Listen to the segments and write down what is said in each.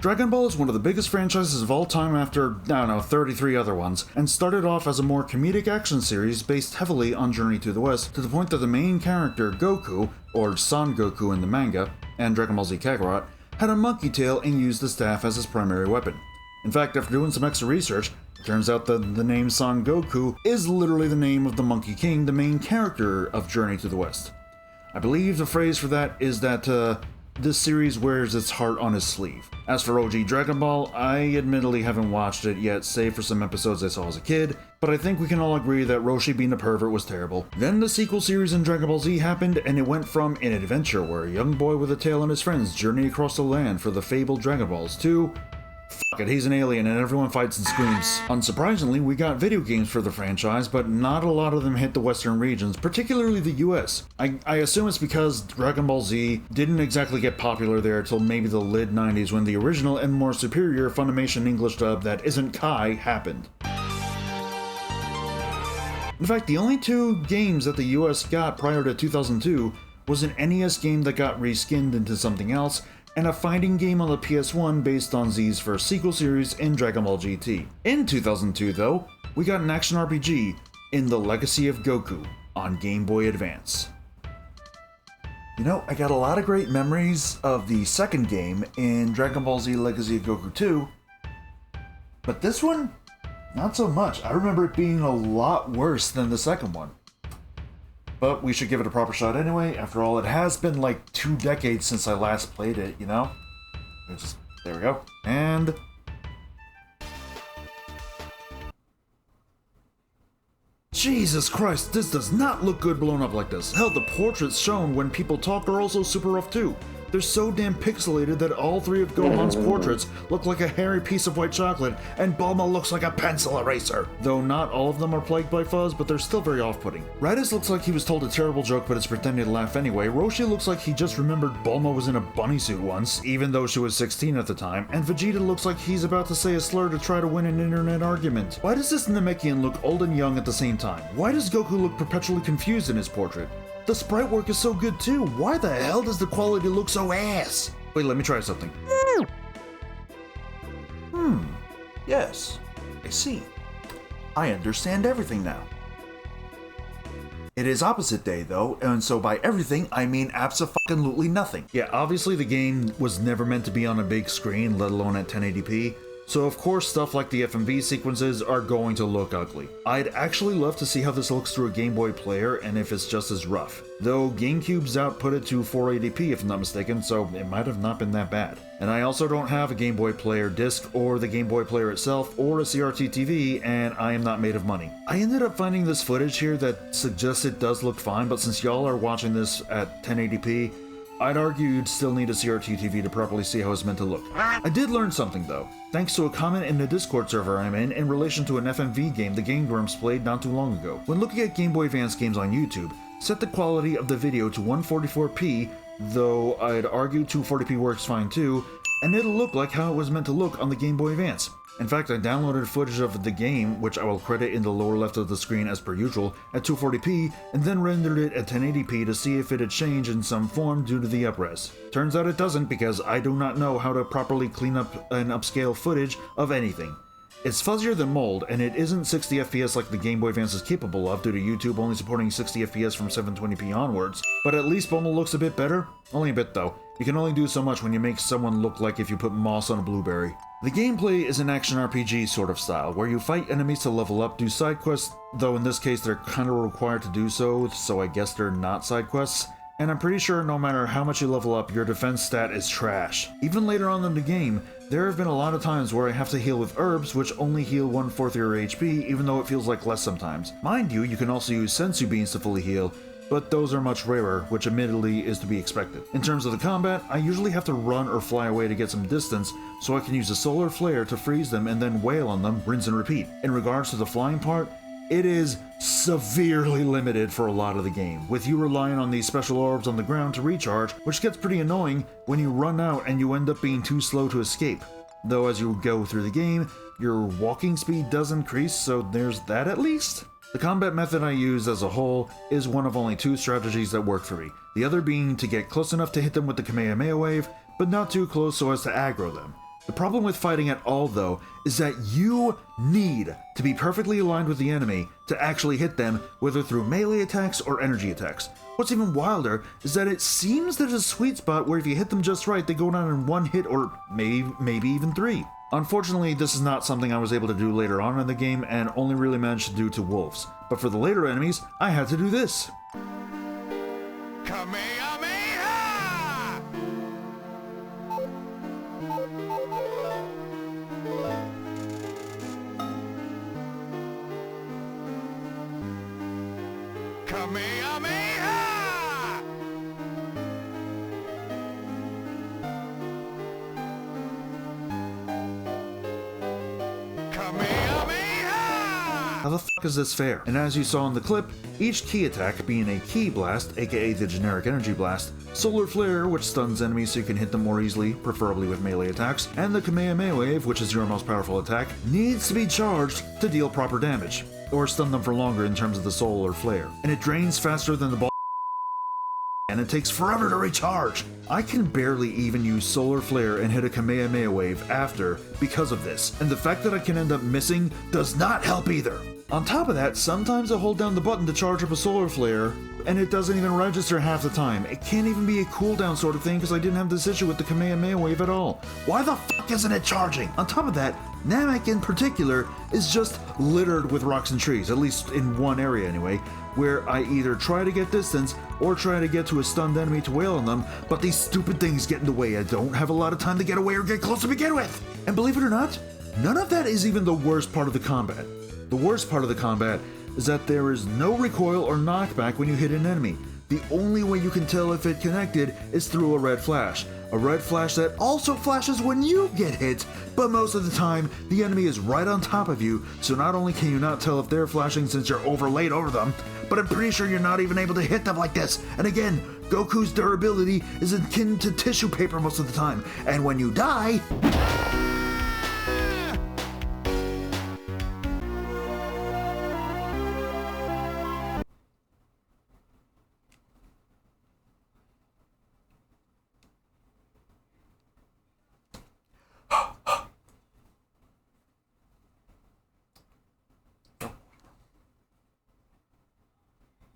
Dragon Ball is one of the biggest franchises of all time after, 33 other ones, and started off as a more comedic action series based heavily on Journey to the West, to the point that the main character, Goku, or Son Goku in the manga, and Dragon Ball Z Kakarot, had a monkey tail and used the staff as his primary weapon. In fact, after doing some extra research, it turns out that the name Son Goku is literally the name of the Monkey King, the main character of Journey to the West. I believe the phrase for that is that, this series wears its heart on his sleeve. As for OG Dragon Ball, I admittedly haven't watched it yet, save for some episodes I saw as a kid, but I think we can all agree that Roshi being a pervert was terrible. Then the sequel series in Dragon Ball Z happened, and it went from an adventure where a young boy with a tail and his friends journey across the land for the fabled Dragon Balls to fuck it, he's an alien and everyone fights and screams. Unsurprisingly, we got video games for the franchise, but not a lot of them hit the Western regions, particularly the US. I assume it's because Dragon Ball Z didn't exactly get popular there till maybe the mid 90s when the original and more superior Funimation English dub that isn't Kai happened. In fact, the only two games that the US got prior to 2002 was an NES game that got reskinned into something else, and a fighting game on the PS1 based on Z's first sequel series in Dragon Ball GT. In 2002, though, we got an action RPG in The Legacy of Goku on Game Boy Advance. You know, I got a lot of great memories of the second game in Dragon Ball Z Legacy of Goku 2, but this one, not so much. I remember it being a lot worse than the second one. But we should give it a proper shot anyway. After all, it has been like 2 decades since I last played it, you know? There we go. And Jesus Christ, this does not look good blown up like this. Hell, the portraits shown when people talk are also super rough too. They're so damn pixelated that all 3 of Gohan's portraits look like a hairy piece of white chocolate, and Bulma looks like a pencil eraser. Though not all of them are plagued by fuzz, but they're still very off-putting. Raditz looks like he was told a terrible joke but is pretending to laugh anyway. Roshi looks like he just remembered Bulma was in a bunny suit once, even though she was 16 at the time, and Vegeta looks like he's about to say a slur to try to win an internet argument. Why does this Namekian look old and young at the same time? Why does Goku look perpetually confused in his portrait? The sprite work is so good too. Why the hell does the quality look so ass? Wait, let me try something. Yes, I see. I understand everything now. It is opposite day though, and so by everything I mean abso-fucking-lutely nothing. Yeah, obviously the game was never meant to be on a big screen, let alone at 1080p. So of course stuff like the FMV sequences are going to look ugly. I'd actually love to see how this looks through a Game Boy player and if it's just as rough. Though GameCube's output it to 480p if I'm not mistaken, so it might have not been that bad. And I also don't have a Game Boy player disc or the Game Boy player itself or a CRT TV, and I am not made of money. I ended up finding this footage here that suggests it does look fine, but since y'all are watching this at 1080p, I'd argue you'd still need a CRT TV to properly see how it's meant to look. I did learn something though, thanks to a comment in the Discord server I'm in relation to an FMV game the Game Grumps played not too long ago. When looking at Game Boy Advance games on YouTube, set the quality of the video to 144p, though I'd argue 240p works fine too, and it'll look like how it was meant to look on the Game Boy Advance. In fact, I downloaded footage of the game, which I will credit in the lower left of the screen as per usual, at 240p, and then rendered it at 1080p to see if it had changed in some form due to the upres. Turns out it doesn't, because I do not know how to properly clean up and upscale footage of anything. It's fuzzier than mold, and it isn't 60 FPS like the Game Boy Advance is capable of due to YouTube only supporting 60 FPS from 720p onwards, but at least Bulma looks a bit better. Only a bit though. You can only do so much when you make someone look like if you put moss on a blueberry. The gameplay is an action RPG sort of style, where you fight enemies to level up, do side quests, though in this case they're kinda required to do so I guess they're not side quests. And I'm pretty sure no matter how much you level up, your defense stat is trash. Even later on in the game, there have been a lot of times where I have to heal with herbs, which only heal 1/4 your HP, even though it feels like less sometimes. Mind you, you can also use sensu beans to fully heal, but those are much rarer, which admittedly is to be expected. In terms of the combat, I usually have to run or fly away to get some distance, so I can use a solar flare to freeze them and then wail on them, rinse and repeat. In regards to the flying part, it is severely limited for a lot of the game, with you relying on these special orbs on the ground to recharge, which gets pretty annoying when you run out and you end up being too slow to escape. Though as you go through the game, your walking speed does increase, so there's that at least. The combat method I use as a whole is one of only 2 strategies that work for me, the other being to get close enough to hit them with the Kamehameha wave, but not too close so as to aggro them. The problem with fighting at all, though, is that you need to be perfectly aligned with the enemy to actually hit them, whether through melee attacks or energy attacks. What's even wilder is that it seems there's a sweet spot where if you hit them just right, they go down in one hit or maybe even three. Unfortunately, this is not something I was able to do later on in the game and only really managed to do to wolves. But for the later enemies, I had to do this. Kamehameha! Kamehameha! Kamehameha! How the fuck is this fair? And as you saw in the clip, each key attack being a Ki Blast, aka the generic energy blast, Solar Flare, which stuns enemies so you can hit them more easily, preferably with melee attacks, and the Kamehameha Wave, which is your most powerful attack, needs to be charged to deal proper damage, or stun them for longer in terms of the Solar Flare. And it drains faster than the ball, and it takes forever to recharge. I can barely even use Solar Flare and hit a Kamehameha Wave after because of this, and the fact that I can end up missing does not help either. On top of that, sometimes I hold down the button to charge up a Solar Flare, and it doesn't even register half the time. It can't even be a cooldown sort of thing because I didn't have this issue with the Kamehameha Wave at all. Why the fuck isn't it charging? On top of that, Namek in particular is just littered with rocks and trees, at least in one area anyway, where I either try to get distance or try to get to a stunned enemy to wail on them, but these stupid things get in the way. I don't have a lot of time to get away or get close to begin with. And believe it or not, none of that is even the worst part of the combat. The worst part of the combat is that there is no recoil or knockback when you hit an enemy. The only way you can tell if it connected is through a red flash. A red flash that also flashes when you get hit, but most of the time, the enemy is right on top of you, so not only can you not tell if they're flashing since you're overlaid over them, but I'm pretty sure you're not even able to hit them like this. And again, Goku's durability is akin to tissue paper most of the time, and when you die...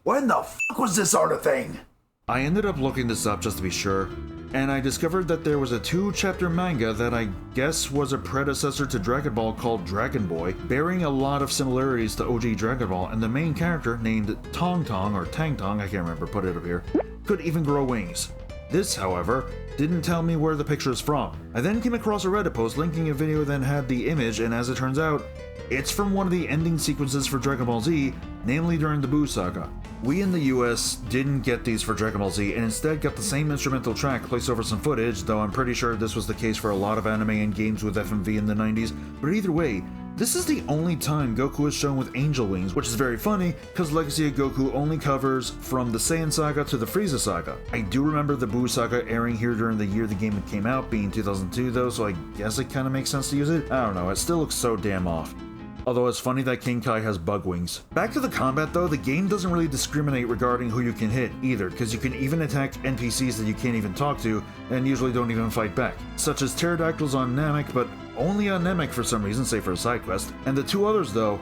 When the fuck was this sort of thing? I ended up looking this up just to be sure, and I discovered that there was a 2-chapter manga that I guess was a predecessor to Dragon Ball called Dragon Boy, bearing a lot of similarities to OG Dragon Ball, and the main character, named Tong Tong, or Tang Tong, I can't remember, put it up here, could even grow wings. This, however, didn't tell me where the picture is from. I then came across a Reddit post linking a video that had the image, and as it turns out, it's from one of the ending sequences for Dragon Ball Z, namely during the Buu Saga. We in the US didn't get these for Dragon Ball Z and instead got the same instrumental track placed over some footage, though I'm pretty sure this was the case for a lot of anime and games with FMV in the 90s, but either way, this is the only time Goku is shown with angel wings, which is very funny, because Legacy of Goku only covers from the Saiyan Saga to the Frieza Saga. I do remember the Buu Saga airing here during the year the game came out, being 2002 though, so I guess it kinda makes sense to use it. I don't know, it still looks so damn off. Although it's funny that King Kai has bug wings. Back to the combat though, the game doesn't really discriminate regarding who you can hit either, because you can even attack NPCs that you can't even talk to, and usually don't even fight back. Such as pterodactyls on Namek, but only on Namek for some reason, say for a side quest. And the two others though,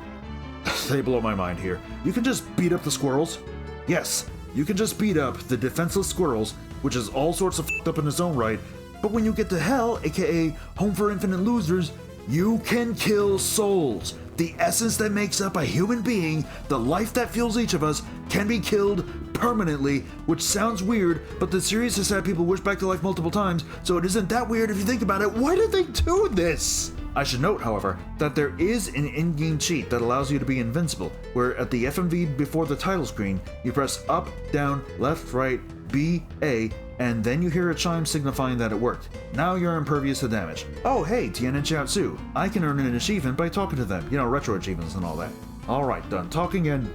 they blow my mind here. You can just beat up the squirrels. Yes, you can just beat up the defenseless squirrels, which is all sorts of f***ed up in its own right, but when you get to Hell, aka Home for Infinite Losers, you can kill souls. The essence that makes up a human being, the life that fuels each of us, can be killed permanently, which sounds weird, but the series has had people wish back to life multiple times, so it isn't that weird if you think about it. Why did they do this? I should note, however, that there is an in-game cheat that allows you to be invincible, where at the FMV before the title screen, you press up, down, left, right, B, A, and then you hear a chime signifying that it worked. Now you're impervious to damage. Oh hey, Tien and Chiaotzu, I can earn an achievement by talking to them. You know, retro achievements and all that. Alright, done talking and...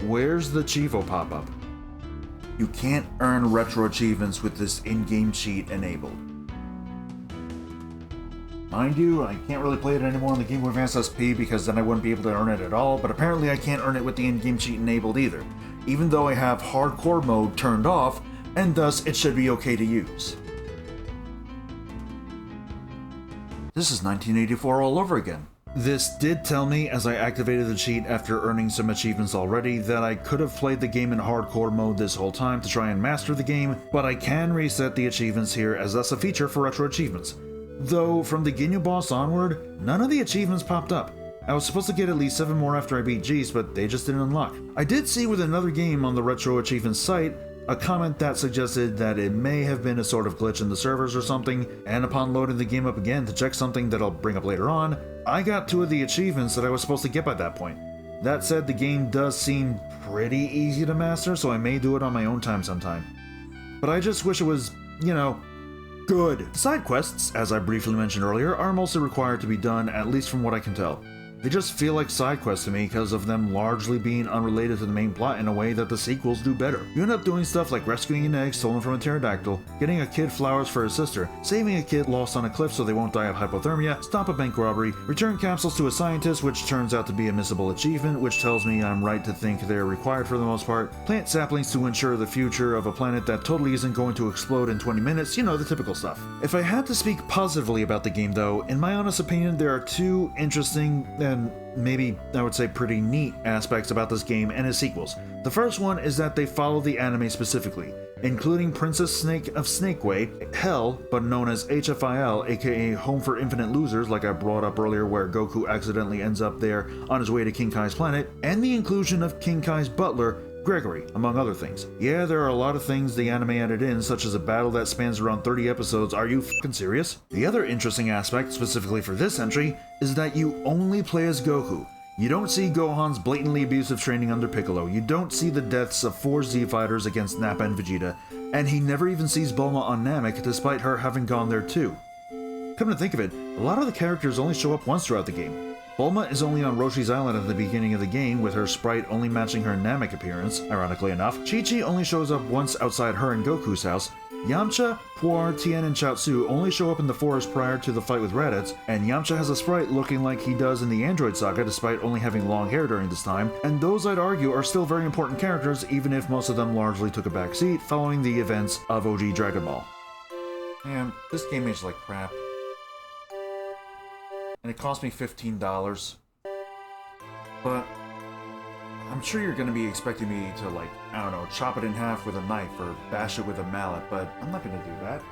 where's the Chivo pop-up? You can't earn retro achievements with this in-game cheat enabled. Mind you, I can't really play it anymore on the Game Boy Advance SP because then I wouldn't be able to earn it at all, but apparently I can't earn it with the in-game cheat enabled either, even though I have hardcore mode turned off, and thus it should be okay to use. This is 1984 all over again. This did tell me, as I activated the cheat after earning some achievements already, that I could have played the game in hardcore mode this whole time to try and master the game, but I can reset the achievements here as that's a feature for retro achievements. Though, from the Ginyu boss onward, none of the achievements popped up. I was supposed to get at least 7 more after I beat Geese, but they just didn't unlock. I did see with another game on the retro achievements site, a comment that suggested that it may have been a sort of glitch in the servers or something, and upon loading the game up again to check something that I'll bring up later on, I got 2 of the achievements that I was supposed to get by that point. That said, the game does seem pretty easy to master, so I may do it on my own time sometime. But I just wish it was, good. Side quests, as I briefly mentioned earlier, are mostly required to be done, at least from what I can tell. They just feel like side quests to me because of them largely being unrelated to the main plot in a way that the sequels do better. You end up doing stuff like rescuing an egg stolen from a pterodactyl, getting a kid flowers for his sister, saving a kid lost on a cliff so they won't die of hypothermia, stop a bank robbery, return capsules to a scientist, which turns out to be a missable achievement, which tells me I'm right to think they're required for the most part, plant saplings to ensure the future of a planet that totally isn't going to explode in 20 minutes, the typical stuff. If I had to speak positively about the game though, in my honest opinion, there are 2 interesting and maybe I would say pretty neat aspects about this game and its sequels. The first one is that they follow the anime specifically, including Princess Snake of Snakeway, Hell, but known as HFIL, aka Home for Infinite Losers, like I brought up earlier where Goku accidentally ends up there on his way to King Kai's planet, and the inclusion of King Kai's butler, Gregory, among other things. Yeah, there are a lot of things the anime added in, such as a battle that spans around 30 episodes. Are you f***ing serious? The other interesting aspect, specifically for this entry, is that you only play as Goku. You don't see Gohan's blatantly abusive training under Piccolo, you don't see the deaths of 4 Z fighters against Nappa and Vegeta, and he never even sees Bulma on Namek despite her having gone there too. Come to think of it, a lot of the characters only show up once throughout the game. Bulma is only on Roshi's Island at the beginning of the game, with her sprite only matching her Namek appearance, ironically enough. Chi-Chi only shows up once outside her and Goku's house. Yamcha, Puar, Tien, and Chaozu only show up in the forest prior to the fight with Raditz, and Yamcha has a sprite looking like he does in the Android Saga despite only having long hair during this time, and those I'd argue are still very important characters even if most of them largely took a backseat following the events of OG Dragon Ball. Man, this game is like crap. And it cost me $15. But I'm sure you're going to be expecting me to, chop it in half with a knife or bash it with a mallet, but I'm not going to do that.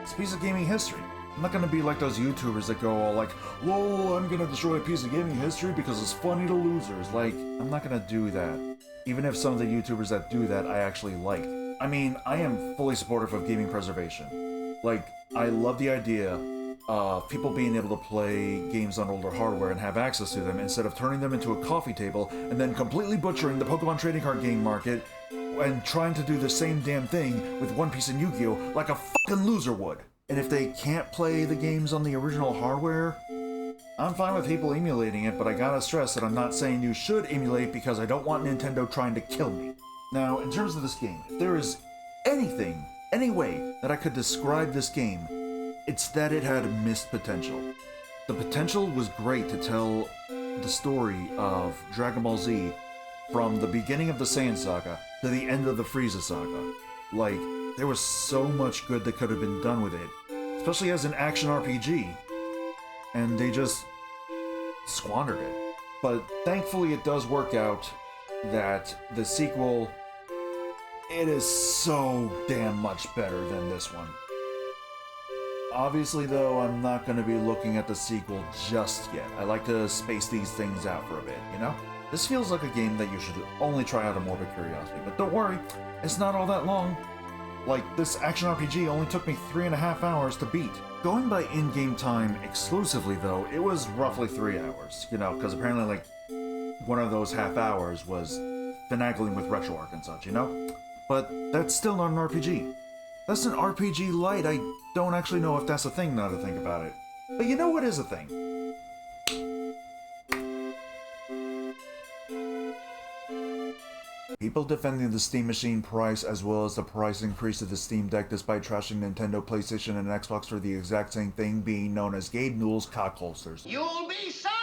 It's a piece of gaming history. I'm not going to be like those YouTubers that go all like, whoa, I'm going to destroy a piece of gaming history because it's funny to losers. I'm not going to do that. Even if some of the YouTubers that do that I actually like. I mean, I am fully supportive of gaming preservation. I love the idea people being able to play games on older hardware and have access to them instead of turning them into a coffee table and then completely butchering the Pokemon trading card game market and trying to do the same damn thing with One Piece and Yu-Gi-Oh! Like a fucking loser would. And if they can't play the games on the original hardware, I'm fine with people emulating it, but I gotta stress that I'm not saying you should emulate because I don't want Nintendo trying to kill me. Now, in terms of this game, if there is any way that I could describe this game, it's that it had missed potential. The potential was great to tell the story of Dragon Ball Z from the beginning of the Saiyan Saga to the end of the Frieza Saga. There was so much good that could have been done with it, especially as an action RPG, and they just squandered it. But thankfully it does work out that the sequel, it is so damn much better than this one. Obviously, though, I'm not going to be looking at the sequel just yet. I like to space these things out for a bit, This feels like a game that you should only try out of morbid curiosity, but don't worry, it's not all that long. This action RPG only took me 3.5 hours to beat. Going by in-game time exclusively, though, it was roughly 3 hours, because apparently, one of those half hours was finagling with RetroArch and such, But that's still not an RPG. That's an RPG light. I don't actually know if that's a thing now to think about it. But you know what is a thing? People defending the Steam Machine price as well as the price increase of the Steam Deck despite trashing Nintendo, PlayStation, and Xbox for the exact same thing being known as Gabe Newell's cock holsters. You'll be sorry!